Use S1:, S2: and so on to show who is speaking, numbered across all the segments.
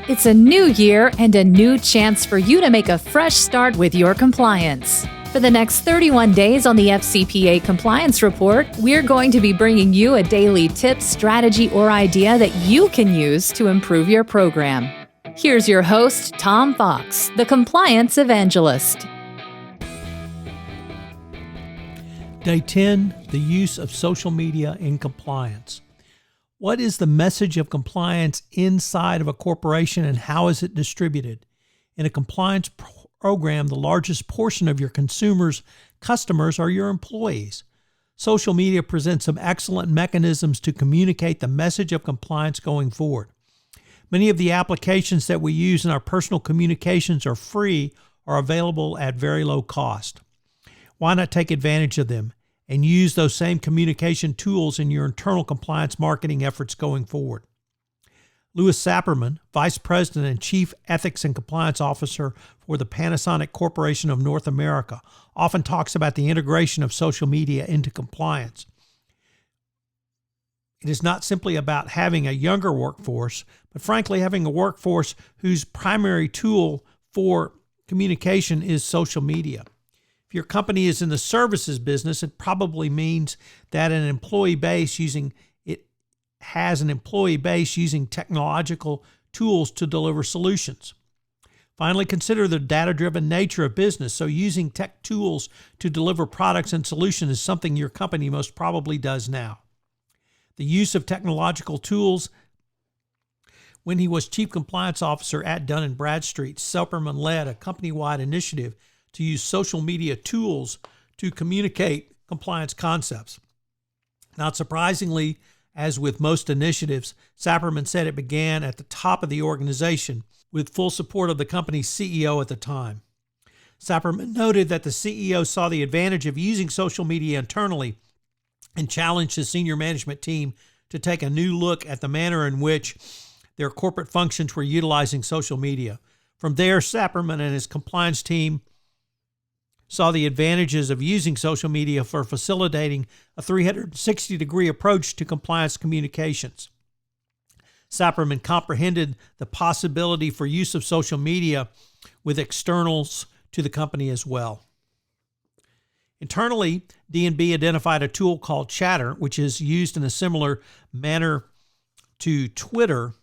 S1: It's a new year and a new chance for you to make a fresh start with your compliance. For the next 31 days on the FCPA Compliance Report, we're going to be bringing you a daily tip, strategy, or idea that you can use to improve your program. Here's your host, Tom Fox, the Compliance Evangelist.
S2: Day 10, the use of social media in compliance. What is the message of compliance inside of a corporation and how is it distributed? In a compliance program, the largest portion of your customers are your employees. Social media presents some excellent mechanisms to communicate the message of compliance going forward. Many of the applications that we use in our personal communications are free or available at very low cost. Why not take advantage of them and use those same communication tools in your internal compliance marketing efforts going forward? Louis Sapirman, Vice President and Chief Ethics and Compliance Officer for the Panasonic Corporation of North America, often talks about the integration of social media into compliance. It is not simply about having a younger workforce, but frankly having a workforce whose primary tool for communication is social media. If your company is in the services business, it probably means that has an employee base using technological tools to deliver solutions. Finally, consider the data-driven nature of business. So using tech tools to deliver products and solutions is something your company most probably does now. The use of technological tools. When he was Chief Compliance Officer at Dun & Bradstreet, Sapirman led a company-wide initiative to use social media tools to communicate compliance concepts. Not surprisingly, as with most initiatives, Sapirman said it began at the top of the organization with full support of the company's CEO at the time. Sapirman noted that the CEO saw the advantage of using social media internally and challenged his senior management team to take a new look at the manner in which their corporate functions were utilizing social media. From there, Sapirman and his compliance team saw the advantages of using social media for facilitating a 360-degree approach to compliance communications. Sapirman comprehended the possibility for use of social media with externals to the company as well. Internally, D&B identified a tool called Chatter, which is used in a similar manner to Twitter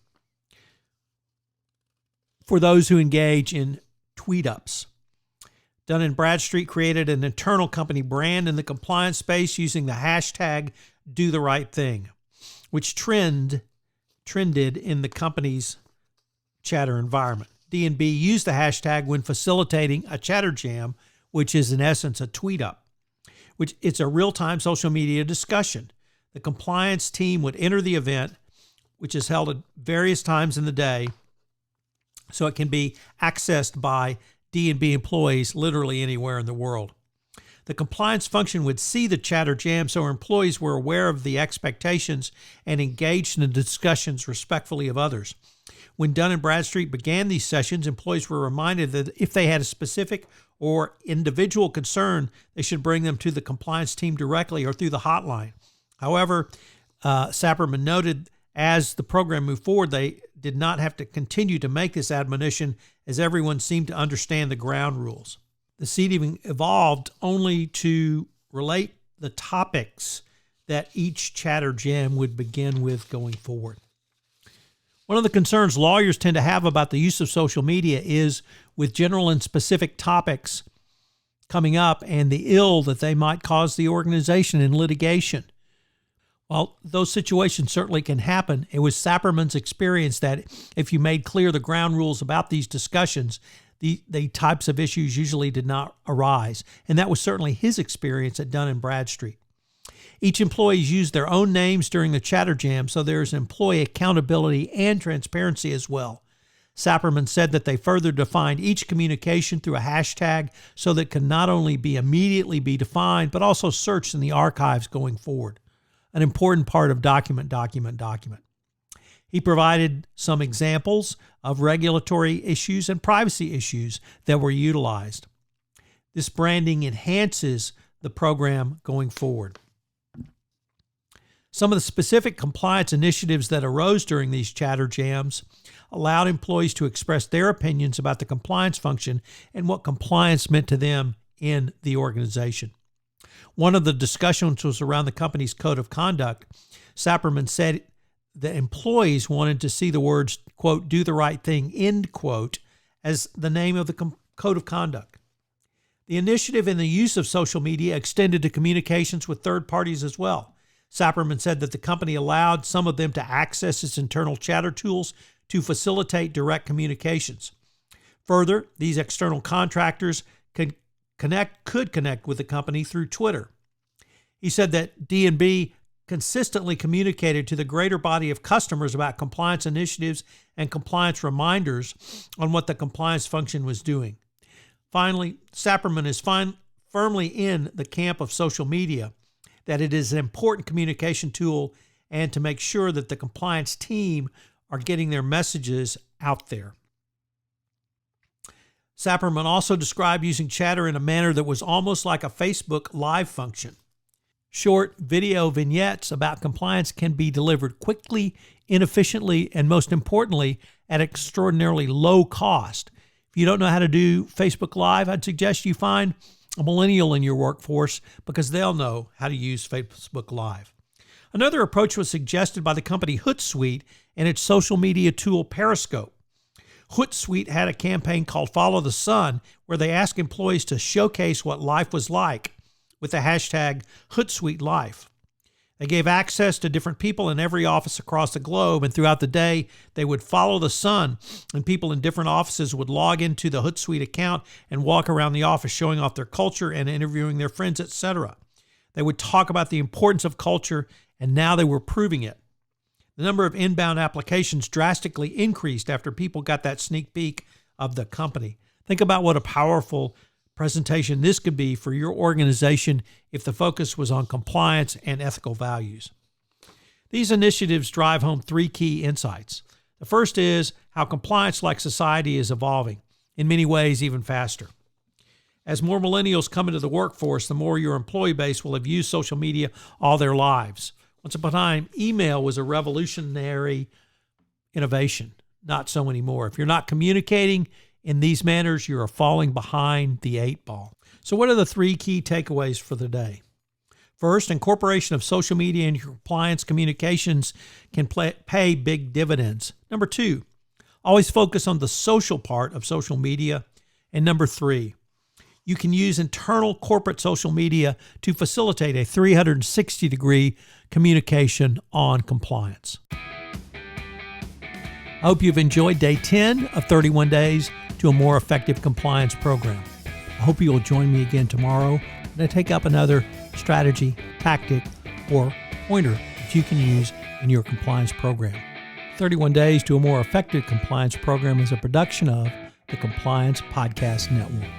S2: for those who engage in tweet-ups. Dun & Bradstreet created an internal company brand in the compliance space using the hashtag #DoTheRightThing, which trended in the company's Chatter environment. D&B used the hashtag when facilitating a Chatter Jam, which is in essence a tweet-up, which it's a real-time social media discussion. The compliance team would enter the event, which is held at various times in the day, so it can be accessed by D&B employees literally anywhere in the world. The compliance function would see the Chatter Jam so employees were aware of the expectations and engaged in the discussions respectfully of others. When Dun & Bradstreet began these sessions, employees were reminded that if they had a specific or individual concern, they should bring them to the compliance team directly or through the hotline. However, Sapirman noted as the program moved forward, they did not have to continue to make this admonition as everyone seemed to understand the ground rules. The seating evolved only to relate the topics that each Chatter Jam would begin with going forward. One of the concerns lawyers tend to have about the use of social media is with general and specific topics coming up and the ill that they might cause the organization in litigation. While those situations certainly can happen, it was Sapirman's experience that if you made clear the ground rules about these discussions, the types of issues usually did not arise. And that was certainly his experience at Dun & Bradstreet. Each employee used their own names during the Chatter Jam, so there's employee accountability and transparency as well. Sapirman said that they further defined each communication through a hashtag so that it can not only be immediately be defined, but also searched in the archives going forward. An important part of document. He provided some examples of regulatory issues and privacy issues that were utilized. This branding enhances the program going forward. Some of the specific compliance initiatives that arose during these chatter jams allowed employees to express their opinions about the compliance function and what compliance meant to them in the organization. One of the discussions was around the company's code of conduct. Sapperman said the employees wanted to see the words, quote, "do the right thing," end quote, as the name of the code of conduct. The initiative and the use of social media extended to communications with third parties as well. Sapperman said that the company allowed some of them to access its internal chatter tools to facilitate direct communications. Further, these external contractors could connect with the company through Twitter. He said that D&B consistently communicated to the greater body of customers about compliance initiatives and compliance reminders on what the compliance function was doing. Finally, Sapperman is firmly in the camp of social media, that it is an important communication tool and to make sure that the compliance team are getting their messages out there. Sapperman also described using chatter in a manner that was almost like a Facebook Live function. Short video vignettes about compliance can be delivered quickly, inefficiently, and most importantly, at extraordinarily low cost. If you don't know how to do Facebook Live, I'd suggest you find a millennial in your workforce because they'll know how to use Facebook Live. Another approach was suggested by the company Hootsuite and its social media tool Periscope. Hootsuite had a campaign called Follow the Sun, where they asked employees to showcase what life was like with the hashtag HootsuiteLife. They gave access to different people in every office across the globe, and throughout the day, they would follow the sun, and people in different offices would log into the Hootsuite account and walk around the office showing off their culture and interviewing their friends, etc. They would talk about the importance of culture, and now they were proving it. The number of inbound applications drastically increased after people got that sneak peek of the company. Think about what a powerful presentation this could be for your organization if the focus was on compliance and ethical values. These initiatives drive home three key insights. The first is how compliance, like society, is evolving, in many ways even faster. As more millennials come into the workforce, the more your employee base will have used social media all their lives. Once upon a time, email was a revolutionary innovation. Not so anymore. If you're not communicating in these manners, you are falling behind the 8 ball. So what are the three key takeaways for the day? First, incorporation of social media in your compliance communications can pay big dividends. Number 2, always focus on the social part of social media. And number 3, you can use internal corporate social media to facilitate a 360-degree communication on compliance. I hope you've enjoyed day 10 of 31 Days to a More Effective Compliance Program. I hope you will join me again tomorrow when I take up another strategy, tactic, or pointer that you can use in your compliance program. 31 Days to a More Effective Compliance Program is a production of the Compliance Podcast Network.